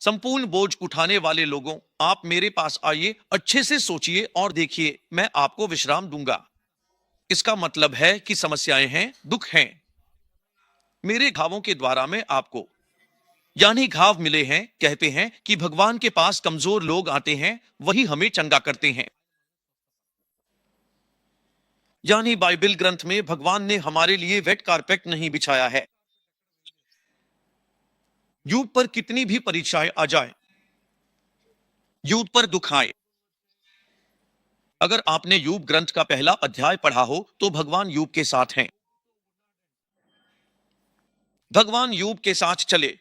संपूर्ण बोझ उठाने वाले लोगों, आप मेरे पास आइए, अच्छे से सोचिए और देखिए, मैं आपको विश्राम दूंगा। इसका मतलब है कि समस्याएं हैं, दुख हैं। मेरे घावों के द्वारा मैं आपको, यानी घाव मिले हैं। कहते हैं कि भगवान के पास कमजोर लोग आते हैं, वही हमें चंगा करते हैं। यानी बाइबल ग्रंथ में भगवान ने हमारे लिए वेट कारपेट नहीं बिछाया है। यूथ पर कितनी भी परीक्षाएं आ जाए, यूथ पर दुख आए, अगर आपने यूब ग्रंथ का पहला अध्याय पढ़ा हो तो भगवान यूब के साथ हैं। भगवान यूब के साथ चले।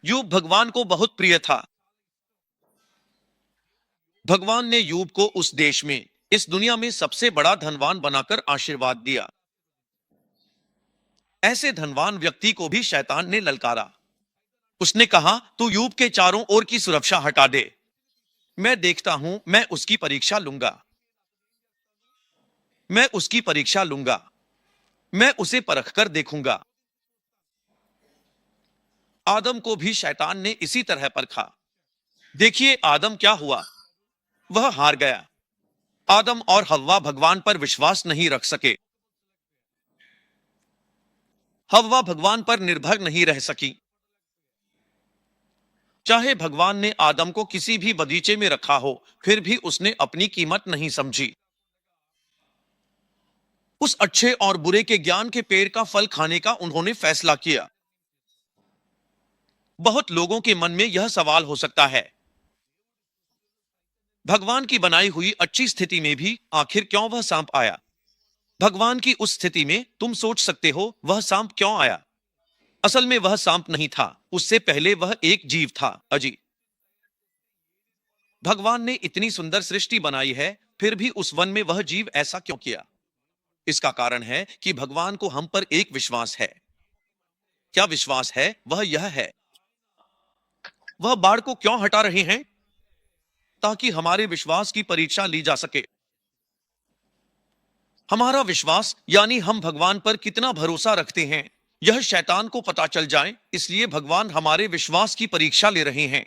यूब भगवान को बहुत प्रिय था। भगवान ने यूब को उस देश में, इस दुनिया में सबसे बड़ा धनवान बनाकर आशीर्वाद दिया। ऐसे धनवान व्यक्ति को भी शैतान ने ललकारा। उसने कहा, तू यूब के चारों ओर की सुरक्षा हटा दे, मैं देखता हूं, मैं उसकी परीक्षा लूंगा, मैं उसकी परीक्षा लूंगा, मैं उसे परख कर देखूंगा। आदम को भी शैतान ने इसी तरह परखा। देखिए आदम क्या हुआ, वह हार गया। आदम और हव्वा भगवान पर विश्वास नहीं रख सके। हव्वा भगवान पर निर्भर नहीं रह सकी। चाहे भगवान ने आदम को किसी भी बगीचे में रखा हो, फिर भी उसने अपनी कीमत नहीं समझी। उस अच्छे और बुरे के ज्ञान के पेड़ का फल खाने का उन्होंने फैसला किया। बहुत लोगों के मन में यह सवाल हो सकता है, भगवान की बनाई हुई अच्छी स्थिति में भी आखिर क्यों वह सांप आया? भगवान की उस स्थिति में तुम सोच सकते हो, वह सांप क्यों आया? असल में वह सांप नहीं था, उससे पहले वह एक जीव था, अजी। भगवान ने इतनी सुंदर सृष्टि बनाई है, फिर भी उस वन में वह जीव ऐसा क्यों किया? इसका कारण है कि भगवान को हम पर एक विश्वास है। क्या विश्वास है? वह यह है, वह बाढ़ को क्यों हटा रहे हैं? ताकि हमारे विश्वास की परीक्षा ली जा सके। हमारा विश्वास यानी हम भगवान पर कितना भरोसा रखते हैं, यह शैतान को पता चल जाए, इसलिए भगवान हमारे विश्वास की परीक्षा ले रहे हैं।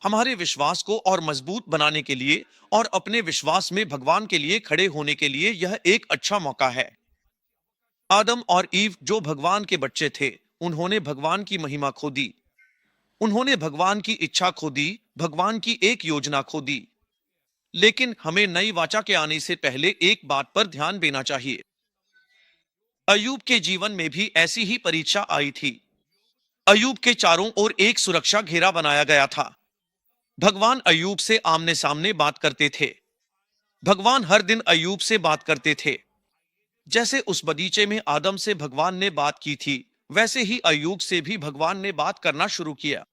हमारे विश्वास को और मजबूत बनाने के लिए और अपने विश्वास में भगवान के लिए खड़े होने के लिए यह एक अच्छा मौका है। आदम और ईव जो भगवान के बच्चे थे, उन्होंने भगवान की महिमा खो दी। उन्होंने भगवान की इच्छा खो दी, भगवान की एक योजना खो दी। लेकिन हमें नई वाचा के आने से पहले एक बात पर ध्यान देना चाहिए। अय्यूब के जीवन में भी ऐसी ही परीक्षा आई थी। अय्यूब के चारों ओर एक सुरक्षा घेरा बनाया गया था। भगवान अय्यूब से आमने सामने बात करते थे। भगवान हर दिन अय्यूब से बात करते थे। जैसे उस बगीचे में आदम से भगवान ने बात की थी, वैसे ही अय्यूब से भी भगवान ने बात करना शुरू किया।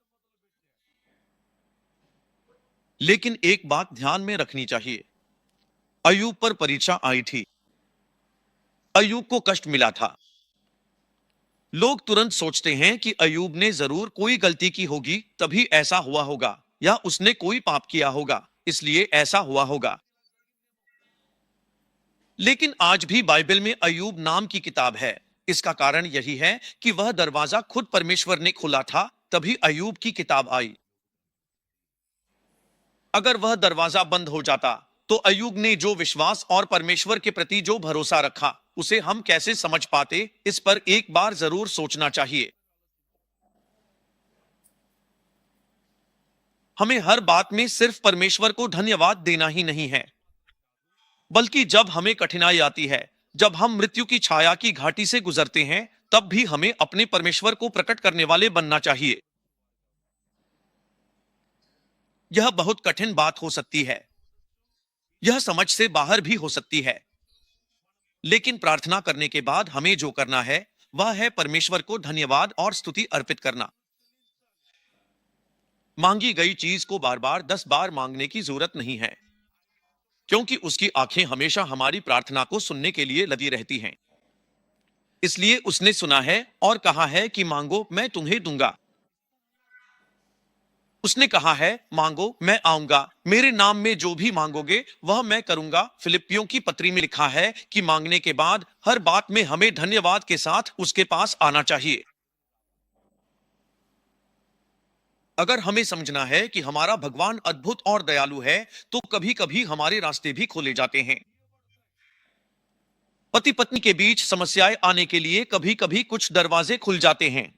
लेकिन एक बात ध्यान में रखनी चाहिए, अय्यूब पर परीक्षा आई थी। अय्यूब को कष्ट मिला था। लोग तुरंत सोचते हैं कि अय्यूब ने जरूर कोई गलती की होगी, तभी ऐसा हुआ होगा, या उसने कोई पाप किया होगा, इसलिए ऐसा हुआ होगा। लेकिन आज भी बाइबल में अय्यूब नाम की किताब है। इसका कारण यही है कि वह दरवाजा खुद परमेश्वर ने खोला था, तभी अय्यूब की किताब आई। अगर वह दरवाजा बंद हो जाता, तो अय्यूब ने जो विश्वास और परमेश्वर के प्रति जो भरोसा रखा, उसे हम कैसे समझ पाते? इस पर एक बार जरूर सोचना चाहिए। हमें हर बात में सिर्फ परमेश्वर को धन्यवाद देना ही नहीं है, बल्कि जब हमें कठिनाई आती है, जब हम मृत्यु की छाया की घाटी से गुजरते हैं, तब भी हमें अपने परमेश्वर को प्रकट करने वाले बनना चाहिए। यह बहुत कठिन बात हो सकती है, यह समझ से बाहर भी हो सकती है, लेकिन प्रार्थना करने के बाद हमें जो करना है, वह है परमेश्वर को धन्यवाद और स्तुति अर्पित करना। मांगी गई चीज को बार बार 10 बार मांगने की जरूरत नहीं है, क्योंकि उसकी आंखें हमेशा हमारी प्रार्थना को सुनने के लिए लगी रहती हैं। इसलिए उसने सुना है और कहा है कि मांगो, मैं तुम्हें दूंगा। उसने कहा है, मांगो, मैं आऊंगा, मेरे नाम में जो भी मांगोगे वह मैं करूंगा। फिलिपियों की पत्री में लिखा है कि मांगने के बाद हर बात में हमें धन्यवाद के साथ उसके पास आना चाहिए। अगर हमें समझना है कि हमारा भगवान अद्भुत और दयालु है, तो कभी कभी हमारे रास्ते भी खोले जाते हैं। पति पत्नी के बीच समस्याएं आने के लिए कभी कभी कुछ दरवाजे खुल जाते हैं।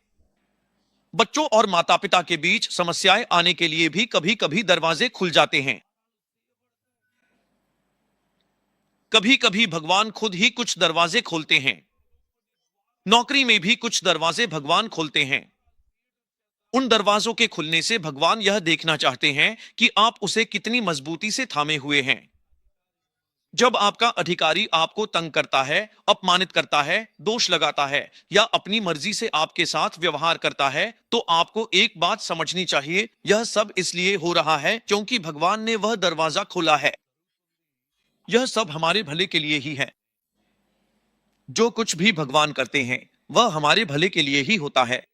बच्चों और माता पिता के बीच समस्याएं आने के लिए भी कभी कभी दरवाजे खुल जाते हैं। कभी कभी भगवान खुद ही कुछ दरवाजे खोलते हैं। नौकरी में भी कुछ दरवाजे भगवान खोलते हैं। उन दरवाजों के खुलने से भगवान यह देखना चाहते हैं कि आप उसे कितनी मजबूती से थामे हुए हैं। जब आपका अधिकारी आपको तंग करता है, अपमानित करता है, दोष लगाता है या अपनी मर्जी से आपके साथ व्यवहार करता है, तो आपको एक बात समझनी चाहिए, यह सब इसलिए हो रहा है क्योंकि भगवान ने वह दरवाजा खोला है। यह सब हमारे भले के लिए ही है। जो कुछ भी भगवान करते हैं, वह हमारे भले के लिए ही होता है।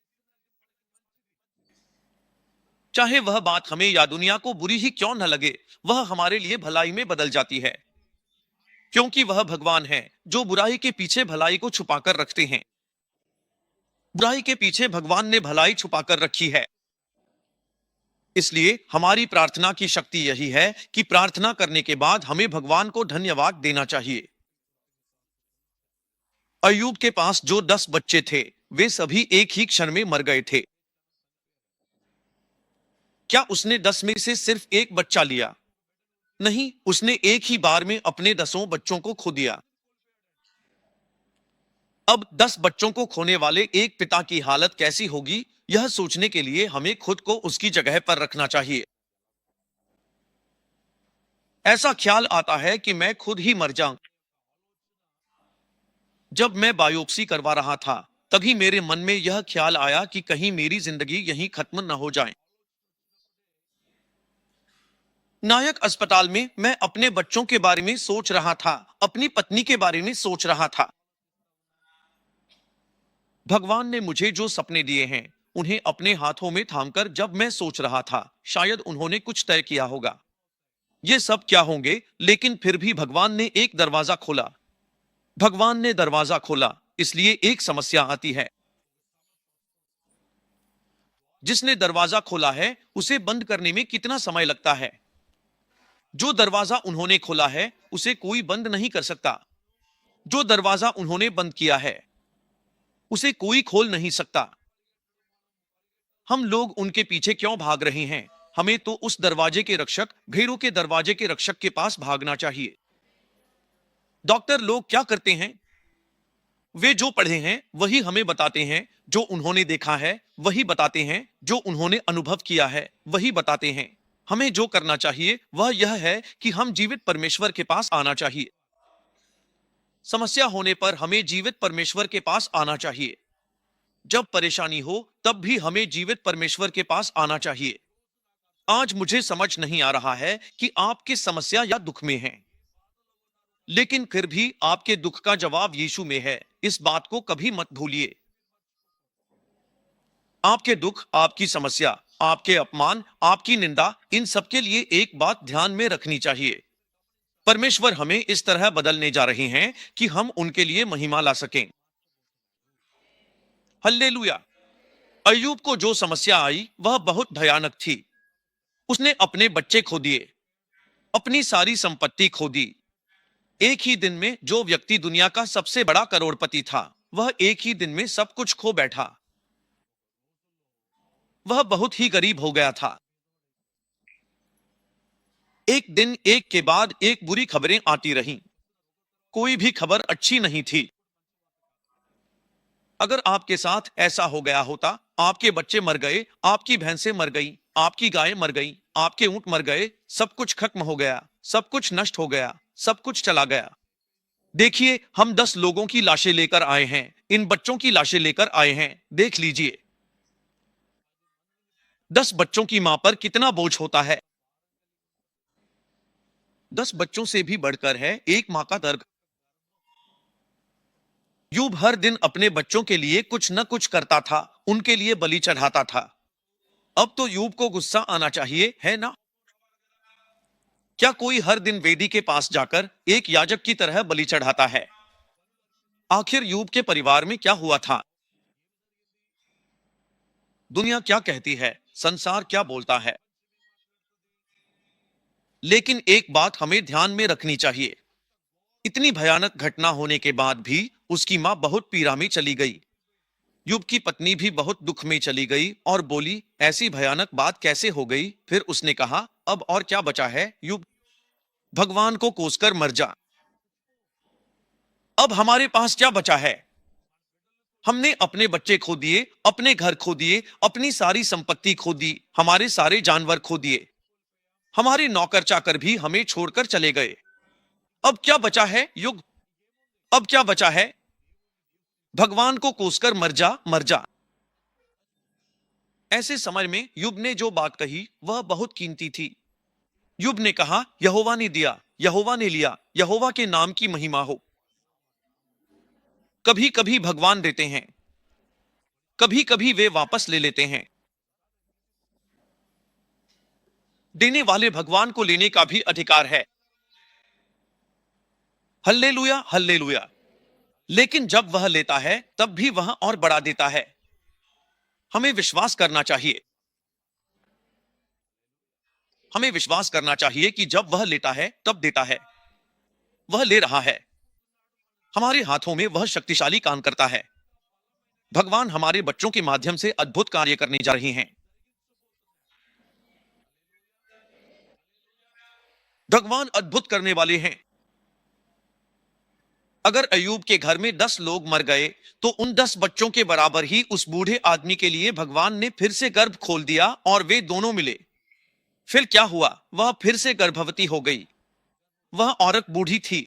चाहे वह बात हमें या दुनिया को बुरी ही क्यों न लगे, वह हमारे लिए भलाई में बदल जाती है, क्योंकि वह भगवान है जो बुराई के पीछे भलाई को छुपाकर रखते हैं। बुराई के पीछे भगवान ने भलाई छुपाकर रखी है। इसलिए हमारी प्रार्थना की शक्ति यही है कि प्रार्थना करने के बाद हमें भगवान को धन्यवाद देना चाहिए। अय्यूब के पास जो 10 बच्चे थे, वे सभी एक ही क्षण में मर गए थे। क्या उसने 10 में से सिर्फ एक बच्चा लिया? नहीं, उसने एक ही बार में अपने 10 बच्चों को खो दिया। अब 10 बच्चों को खोने वाले एक पिता की हालत कैसी होगी, यह सोचने के लिए हमें खुद को उसकी जगह पर रखना चाहिए। ऐसा ख्याल आता है कि मैं खुद ही मर जाऊं। जब मैं बायोप्सी करवा रहा था, तभी मेरे मन में यह ख्याल आया कि कहीं मेरी जिंदगी यहीं खत्म न हो जाए। नायक अस्पताल में मैं अपने बच्चों के बारे में सोच रहा था, अपनी पत्नी के बारे में सोच रहा था। भगवान ने मुझे जो सपने दिए हैं, उन्हें अपने हाथों में थामकर जब मैं सोच रहा था, शायद उन्होंने कुछ तय किया होगा। ये सब क्या होंगे, लेकिन फिर भी भगवान ने एक दरवाजा खोला। भगवान ने दरवाजा खोला, इसलिए एक समस्या आती है। जिसने दरवाजा खोला है, उसे बंद करने में कितना समय लगता है? जो दरवाजा उन्होंने खोला है, उसे कोई बंद नहीं कर सकता। जो दरवाजा उन्होंने बंद किया है, उसे कोई खोल नहीं सकता। हम लोग उनके पीछे क्यों भाग रहे हैं? हमें तो उस दरवाजे के रक्षक, भेड़ों के दरवाजे के रक्षक के पास भागना चाहिए। डॉक्टर लोग क्या करते हैं? वे जो पढ़े हैं वही हमें बताते हैं, जो उन्होंने देखा है वही बताते हैं, जो उन्होंने अनुभव किया है वही बताते हैं। हमें जो करना चाहिए वह यह है कि हम जीवित परमेश्वर के पास आना चाहिए। समस्या होने पर हमें जीवित परमेश्वर के पास आना चाहिए। जब परेशानी हो, तब भी हमें जीवित परमेश्वर के पास आना चाहिए। आज मुझे समझ नहीं आ रहा है कि आप किस समस्या या दुख में हैं, लेकिन फिर भी आपके दुख का जवाब यीशु में है। इस बात को कभी मत भूलिए। आपके दुख, आपकी समस्या, आपके अपमान, आपकी निंदा, इन सब के लिए एक बात ध्यान में रखनी चाहिए। परमेश्वर हमें इस तरह बदलने जा रहे हैं कि हम उनके लिए महिमा ला सकें। हल्लेलुया। अय्यूब को जो समस्या आई वह बहुत भयानक थी। उसने अपने बच्चे खो दिए, अपनी सारी संपत्ति खो दी। एक ही दिन में जो व्यक्ति दुनिया का सबसे बड़ा करोड़पति था, वह एक ही दिन में सब कुछ खो बैठा। वह बहुत ही गरीब हो गया था। एक दिन एक के बाद एक बुरी खबरें आती रहीं। कोई भी खबर अच्छी नहीं थी। अगर आपके साथ ऐसा हो गया होता, आपके बच्चे मर गए, आपकी भैंसें मर गई, आपकी गायें मर गई, आपके ऊंट मर गए, सब कुछ खत्म हो गया, सब कुछ नष्ट हो गया, सब कुछ चला गया। देखिए, हम 10 लोगों की लाशें लेकर आए हैं, इन बच्चों की लाशें लेकर आए हैं। देख लीजिए, 10 बच्चों की मां पर कितना बोझ होता है। 10 बच्चों से भी बढ़कर है एक मां का दर्द। यूब हर दिन अपने बच्चों के लिए कुछ न कुछ करता था, उनके लिए बलि चढ़ाता था। अब तो यूब को गुस्सा आना चाहिए, है ना? क्या कोई हर दिन वेदी के पास जाकर एक याजक की तरह बलि चढ़ाता है? आखिर यूब के परिवार में क्या हुआ था? दुनिया क्या कहती है, संसार क्या बोलता है। लेकिन एक बात हमें ध्यान में रखनी चाहिए, इतनी भयानक घटना होने के बाद भी उसकी मां बहुत पीड़ा में चली गई। युब की पत्नी भी बहुत दुख में चली गई और बोली, ऐसी भयानक बात कैसे हो गई। फिर उसने कहा, अब और क्या बचा है युब, भगवान को कोसकर मर जा। अब हमारे पास क्या बचा है। हमने अपने बच्चे खो दिए, अपने घर खो दिए, अपनी सारी संपत्ति खो दी, हमारे सारे जानवर खो दिए, हमारे नौकर चाकर भी हमें छोड़कर चले गए। अब क्या बचा है युग, अब क्या बचा है। भगवान को कोसकर मर जा, मर जा। ऐसे समय में युब ने जो बात कही वह बहुत कीमती थी। युब ने कहा, यहोवा ने दिया, यहोवा ने लिया, यहोवा के नाम की महिमा हो। कभी कभी भगवान देते हैं, कभी कभी वे वापस ले लेते हैं। देने वाले भगवान को लेने का भी अधिकार है। Hallelujah, hallelujah. लेकिन जब वह लेता है तब भी वह और बढ़ा देता है। हमें विश्वास करना चाहिए, हमें विश्वास करना चाहिए कि जब वह लेता है तब देता है। वह ले रहा है, हमारे हाथों में वह शक्तिशाली काम करता है। भगवान हमारे बच्चों के माध्यम से अद्भुत कार्य करने जा रहे हैं। भगवान अद्भुत करने वाले हैं। अगर अयूब के घर में 10 लोग मर गए तो उन 10 बच्चों के बराबर ही उस बूढ़े आदमी के लिए भगवान ने फिर से गर्भ खोल दिया और वे दोनों मिले। फिर क्या हुआ, वह फिर से गर्भवती हो गई। वह औरत बूढ़ी थी।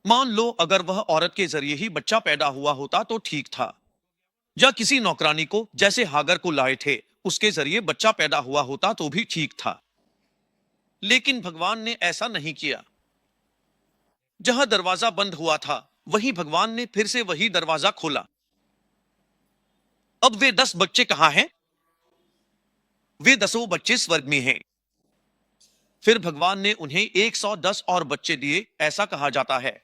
मान लो अगर वह औरत के जरिए ही बच्चा पैदा हुआ होता तो ठीक था, या किसी नौकरानी को जैसे हागर को लाए थे उसके जरिए बच्चा पैदा हुआ होता तो भी ठीक था। लेकिन भगवान ने ऐसा नहीं किया। जहां दरवाजा बंद हुआ था वहीं भगवान ने फिर से वही दरवाजा खोला। अब वे 10 बच्चे कहां हैं। वे 10 बच्चे स्वर्ग में हैं। फिर भगवान ने उन्हें 110 और बच्चे दिए, ऐसा कहा जाता है।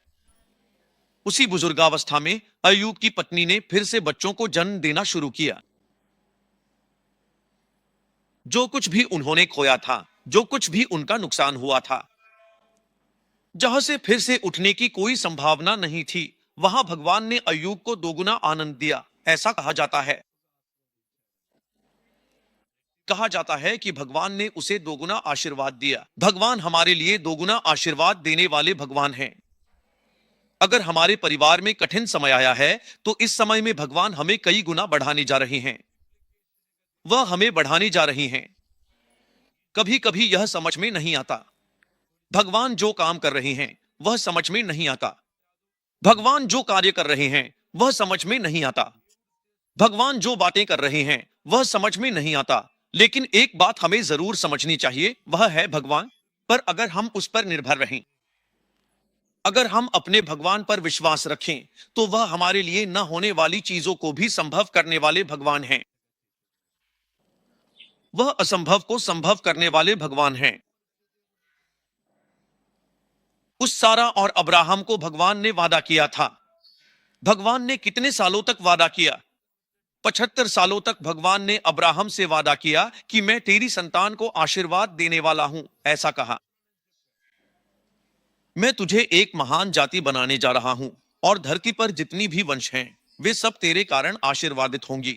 उसी बुजुर्गावस्था में अय्यूब की पत्नी ने फिर से बच्चों को जन्म देना शुरू किया। जो कुछ भी उन्होंने खोया था, जो कुछ भी उनका नुकसान हुआ था, जहां से फिर से उठने की कोई संभावना नहीं थी, वहां भगवान ने अय्यूब को दोगुना आनंद दिया, ऐसा कहा जाता है। कहा जाता है कि भगवान ने उसे दोगुना आशीर्वाद दिया। भगवान हमारे लिए दोगुना आशीर्वाद देने वाले भगवान हैं। अगर हमारे परिवार में कठिन समय आया है तो इस समय में भगवान हमें कई गुना बढ़ाने जा रहे हैं। वह हमें बढ़ाने जा रही हैं। कभी कभी यह समझ में नहीं आता, भगवान जो काम कर रहे हैं वह समझ में नहीं आता। भगवान जो कार्य कर रहे हैं वह समझ में नहीं आता। भगवान जो बातें कर रहे हैं वह समझ में नहीं आता। लेकिन एक बात हमें जरूर समझनी चाहिए, वह है भगवान पर अगर हम उस पर निर्भर रहें, अगर हम अपने भगवान पर विश्वास रखें तो वह हमारे लिए न होने वाली चीजों को भी संभव करने वाले भगवान हैं। वह असंभव को संभव करने वाले भगवान हैं। उस सारा और अब्राहम को भगवान ने वादा किया था। भगवान ने कितने सालों तक वादा किया। 75 सालों तक भगवान ने अब्राहम से वादा किया कि मैं तेरी संतान को आशीर्वाद देने वाला हूं, ऐसा कहा। मैं तुझे एक महान जाति बनाने जा रहा हूं और धरती पर जितनी भी वंश हैं वे सब तेरे कारण आशीर्वादित होंगी।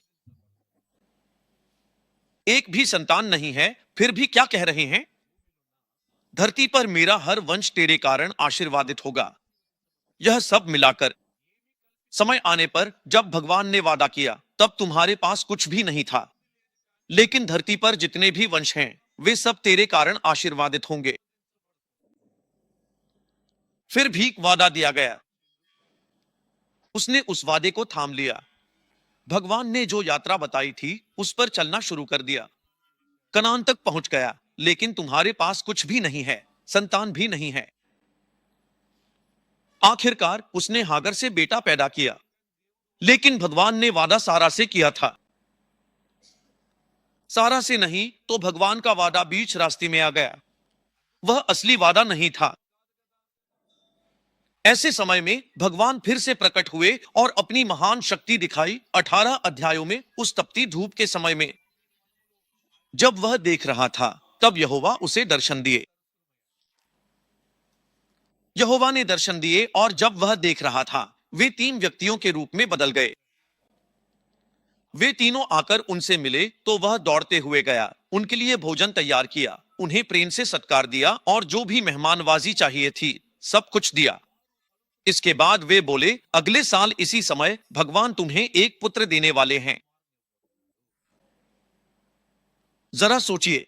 एक भी संतान नहीं है, फिर भी क्या कह रहे हैं, धरती पर मेरा हर वंश तेरे कारण आशीर्वादित होगा। यह सब मिलाकर समय आने पर जब भगवान ने वादा किया तब तुम्हारे पास कुछ भी नहीं था, लेकिन धरती पर जितने भी वंश हैं वे सब तेरे कारण आशीर्वादित होंगे। फिर भी वादा दिया गया, उसने उस वादे को थाम लिया। भगवान ने जो यात्रा बताई थी उस पर चलना शुरू कर दिया। कनान तक पहुंच गया, लेकिन तुम्हारे पास कुछ भी नहीं है, संतान भी नहीं है। आखिरकार उसने हागर से बेटा पैदा किया, लेकिन भगवान ने वादा सारा से किया था। सारा से नहीं तो भगवान का वादा बीच रास्ते में आ गया। वह असली वादा नहीं था। ऐसे समय में भगवान फिर से प्रकट हुए और अपनी महान शक्ति दिखाई 18 अध्यायों में उस तपती धूप के समय में। जब वह देख रहा था तब यहोवा उसे दर्शन दिए। यहोवा ने दर्शन दिए और जब वह देख रहा था वे 3 व्यक्तियों के रूप में बदल गए। वे तीनों आकर उनसे मिले तो वह दौड़ते हुए गया, उनके लिए भोजन तैयार किया, उन्हें प्रेम से सत्कार दिया और जो भी मेहमानवाजी चाहिए थी सब कुछ दिया। इसके बाद वे बोले, अगले साल इसी समय भगवान तुम्हें एक पुत्र देने वाले हैं। जरा सोचिए,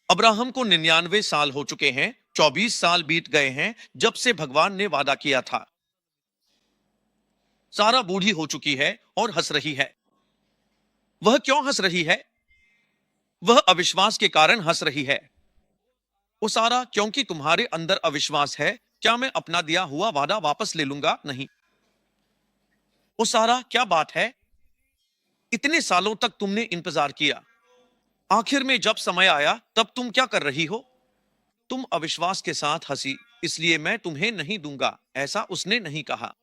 अब्राहम को 99 साल हो चुके हैं, 24 साल बीत गए हैं जब से भगवान ने वादा किया था। सारा बूढ़ी हो चुकी है और हंस रही है। वह क्यों हंस रही है? वह अविश्वास के कारण हंस रही है। ओ सारा, क्योंकि तुम्हारे अंदर अविश्वास है। क्या मैं अपना दिया हुआ वादा वापस ले लूंगा? नहीं। ओ सारा, क्या बात है? इतने सालों तक तुमने इंतजार किया, आखिर में जब समय आया तब तुम क्या कर रही हो? तुम अविश्वास के साथ हंसी, इसलिए मैं तुम्हें नहीं दूंगा, ऐसा उसने नहीं कहा।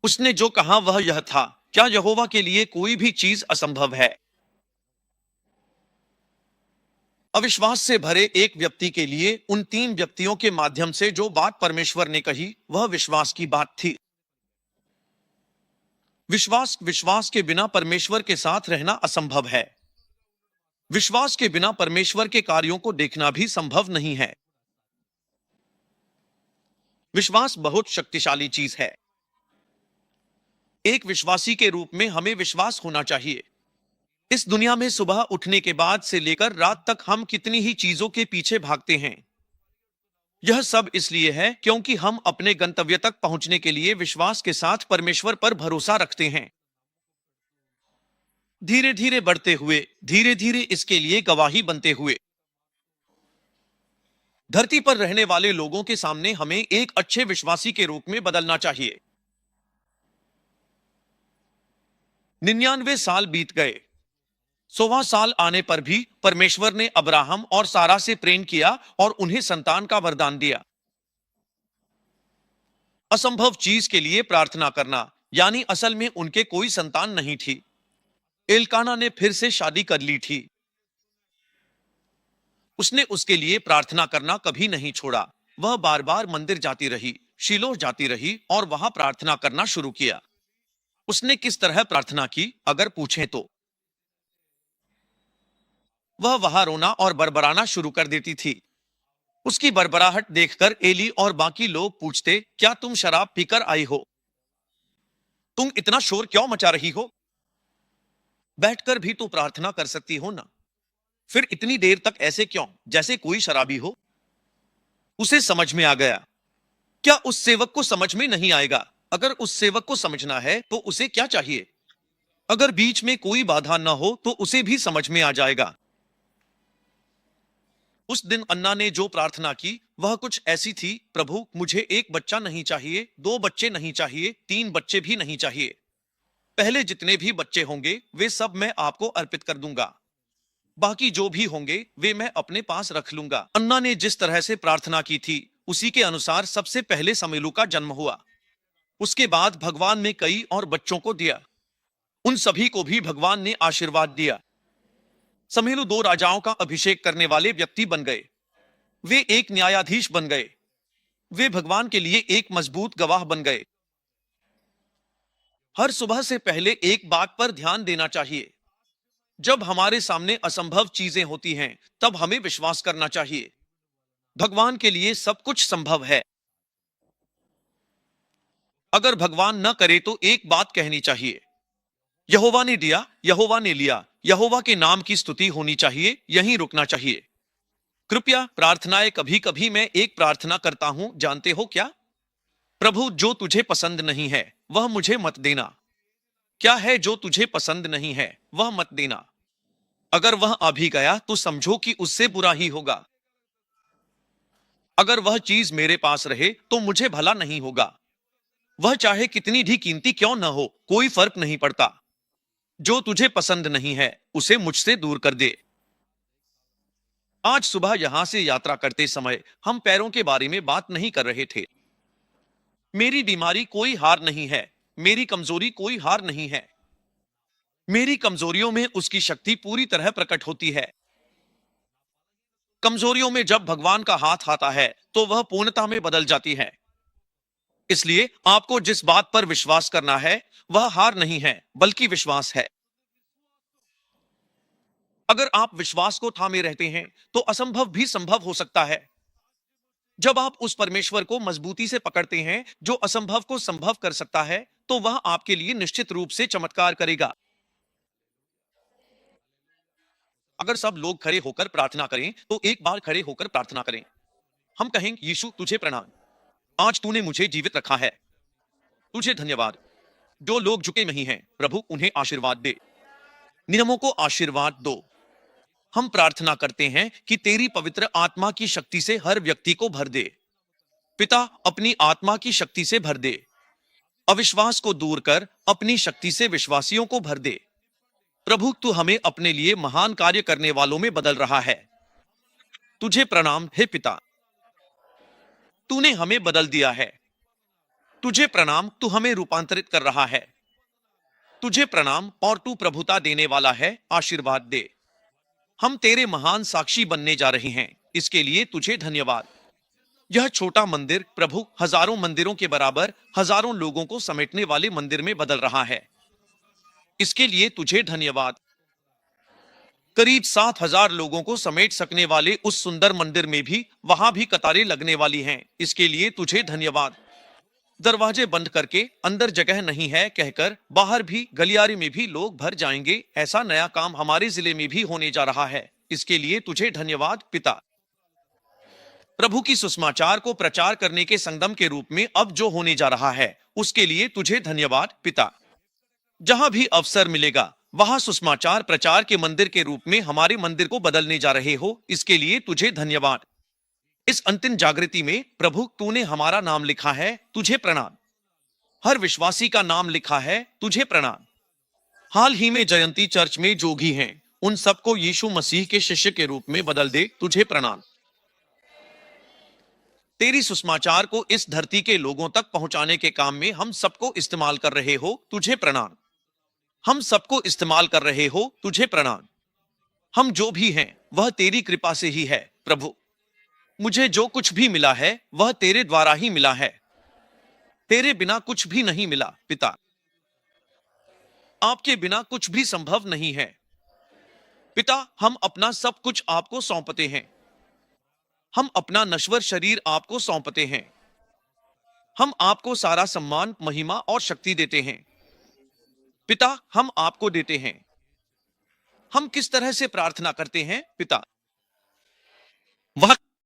उसने जो कहा वह यह था, क्या यहोवा के लिए कोई भी चीज असंभव है? अविश्वास से भरे एक व्यक्ति के लिए उन 3 व्यक्तियों के माध्यम से जो बात परमेश्वर ने कही वह विश्वास की बात थी। विश्वास के बिना परमेश्वर के साथ रहना असंभव है। विश्वास के बिना परमेश्वर के कार्यों को देखना भी संभव नहीं है। विश्वास बहुत शक्तिशाली चीज है। एक विश्वासी के रूप में हमें विश्वास होना चाहिए। इस दुनिया में सुबह उठने के बाद से लेकर रात तक हम कितनी ही चीजों के पीछे भागते हैं। यह सब इसलिए है क्योंकि हम अपने गंतव्य तक पहुंचने के लिए विश्वास के साथ परमेश्वर पर भरोसा रखते हैं। धीरे धीरे बढ़ते हुए, धीरे धीरे इसके लिए गवाही बनते हुए, धरती पर रहने वाले लोगों के सामने हमें एक अच्छे विश्वासी के रूप में बदलना चाहिए। 99 साल बीत गए। 100वां साल आने पर भी परमेश्वर ने अब्राहम और सारा से प्रेम किया और उन्हें संतान का वरदान दिया। असंभव चीज के लिए प्रार्थना करना, यानी असल में उनके कोई संतान नहीं थी। एलकाना ने फिर से शादी कर ली थी। उसने उसके लिए प्रार्थना करना कभी नहीं छोड़ा। वह बार बार मंदिर जाती रही, शीलोह जाती रही और वहां प्रार्थना करना शुरू किया। उसने किस तरह प्रार्थना की अगर पूछें तो? वह वहां रोना और बरबराना शुरू कर देती थी। उसकी बरबराहट देखकर एली और बाकी लोग पूछते, क्या तुम शराब पीकर आई हो? तुम इतना शोर क्यों मचा रही हो? बैठकर भी तो प्रार्थना कर सकती हो ना। फिर इतनी देर तक ऐसे क्यों, जैसे कोई शराबी हो? उसे समझ में आ गया। क्या उस सेवक को समझ में नहीं आएगा? अगर उस सेवक को समझना है तो उसे क्या चाहिए? अगर बीच में कोई बाधा न हो तो उसे भी समझ में आ जाएगा। उस दिन अन्ना ने जो प्रार्थना की वह कुछ ऐसी थी, प्रभु मुझे एक बच्चा नहीं चाहिए, 2 बच्चे नहीं चाहिए, 3 बच्चे भी नहीं चाहिए। पहले जितने भी बच्चे होंगे वे सब मैं आपको अर्पित कर दूंगा, बाकी जो भी होंगे वे मैं अपने पास रख लूंगा। अन्ना ने जिस तरह से प्रार्थना की थी उसी के अनुसार सबसे पहले समेलू का जन्म हुआ। उसके बाद भगवान ने कई और बच्चों को दिया। उन सभी को भी भगवान ने आशीर्वाद दिया। समेलू 2 राजाओं का अभिषेक करने वाले व्यक्ति बन गए। वे एक न्यायाधीश बन गए। वे भगवान के लिए एक मजबूत गवाह बन गए। हर सुबह से पहले एक बात पर ध्यान देना चाहिए। जब हमारे सामने असंभव चीजें होती हैं तब हमें विश्वास करना चाहिए। भगवान के लिए सब कुछ संभव है। अगर भगवान न करे तो एक बात कहनी चाहिए, यहोवा ने दिया, यहोवा ने लिया। यहोवा के नाम की स्तुति होनी चाहिए, यहीं रुकना चाहिए। कृपया प्रार्थनाएं, कभी कभी मैं एक प्रार्थना करता हूं, जानते हो क्या? प्रभु जो तुझे पसंद नहीं है वह मुझे मत देना। क्या है जो तुझे पसंद नहीं है वह मत देना। अगर वह आ भी गया तो समझो कि उससे बुरा ही होगा। अगर वह चीज मेरे पास रहे तो मुझे भला नहीं होगा। वह चाहे कितनी भी कीमती क्यों न हो, कोई फर्क नहीं पड़ता। जो तुझे पसंद नहीं है उसे मुझसे दूर कर दे। आज सुबह यहां से यात्रा करते समय हम पैरों के बारे में बात नहीं कर रहे थे। मेरी बीमारी कोई हार नहीं है, मेरी कमजोरी कोई हार नहीं है। मेरी कमजोरियों में उसकी शक्ति पूरी तरह प्रकट होती है। कमजोरियों में जब भगवान का हाथ आता है तो वह पूर्णता में बदल जाती है। इसलिए आपको जिस बात पर विश्वास करना है वह हार नहीं है बल्कि विश्वास है। अगर आप विश्वास को थामे रहते हैं तो असंभव भी संभव हो सकता है। जब आप उस परमेश्वर को मजबूती से पकड़ते हैं जो असंभव को संभव कर सकता है, तो वह आपके लिए निश्चित रूप से चमत्कार करेगा। अगर सब लोग खड़े होकर प्रार्थना करें तो एक बार खड़े होकर प्रार्थना करें। हम कहेंगे, यीशु तुझे प्रणाम, आज तूने मुझे जीवित रखा है, तुझे धन्यवाद। जो लोग झुके नहीं हैं प्रभु उन्हें आशीर्वाद दे, नियमों को आशीर्वाद दो। हम प्रार्थना करते हैं कि तेरी पवित्र आत्मा की शक्ति से हर व्यक्ति को भर दे। पिता अपनी आत्मा की शक्ति से भर दे, अविश्वास को दूर कर अपनी शक्ति से विश्वासियों को भर दे। प्रभु तू हमें अपने लिए महान कार्य करने वालों में बदल रहा है। तुझे प्रणाम हे पिता, तूने हमें बदल दिया है। तुझे प्रणाम, तू हमें रूपांतरित कर रहा है। तुझे प्रणाम और तू प्रभुता देने वाला है, आशीर्वाद दे। हम तेरे महान साक्षी बनने जा रहे हैं, इसके लिए तुझे धन्यवाद। यह छोटा मंदिर प्रभु हजारों मंदिरों के बराबर हजारों लोगों को समेटने वाले मंदिर में बदल रहा है, इसके लिए तुझे धन्यवाद। करीब 7,000 लोगों को समेट सकने वाले उस सुंदर मंदिर में भी वहां भी कतारें लगने वाली हैं, इसके लिए तुझे धन्यवाद। दरवाजे बंद करके अंदर जगह नहीं है कहकर बाहर भी गलियारे में भी लोग भर जाएंगे, ऐसा नया काम हमारे जिले में भी होने जा रहा है, इसके लिए तुझे धन्यवाद पिता। प्रभु की सुसमाचार को प्रचार करने के संगम के रूप में अब जो होने जा रहा है उसके लिए तुझे धन्यवाद पिता। जहां भी अवसर मिलेगा वहां सुसमाचार प्रचार के मंदिर के रूप में हमारे मंदिर को बदलने जा रहे हो, इसके लिए तुझे धन्यवाद। इस अंतिम जागृति में प्रभु तूने हमारा नाम लिखा है, तुझे प्रणाम। हर विश्वासी का नाम लिखा है, तुझे प्रणाम। हाल ही में जयंती चर्च में जो भी हैं उन सबको यीशु मसीह के शिष्य के रूप में बदल दे, तुझे प्रणाम। तेरी सुसमाचार को इस धरती के लोगों तक पहुंचाने के काम में हम सबको इस्तेमाल कर रहे हो, तुझे प्रणाम। हम सबको इस्तेमाल कर रहे हो, तुझे प्रणाम। हम जो भी हैं वह तेरी कृपा से ही है प्रभु। मुझे जो कुछ भी मिला है वह तेरे द्वारा ही मिला है, तेरे बिना कुछ भी नहीं मिला पिता। आपके बिना कुछ भी संभव नहीं है पिता। हम अपना सब कुछ आपको सौंपते हैं। हम अपना नश्वर शरीर आपको सौंपते हैं। हम आपको सारा सम्मान, महिमा और शक्ति देते हैं पिता। हम आपको देते हैं। हम किस तरह से प्रार्थना करते हैं पिता?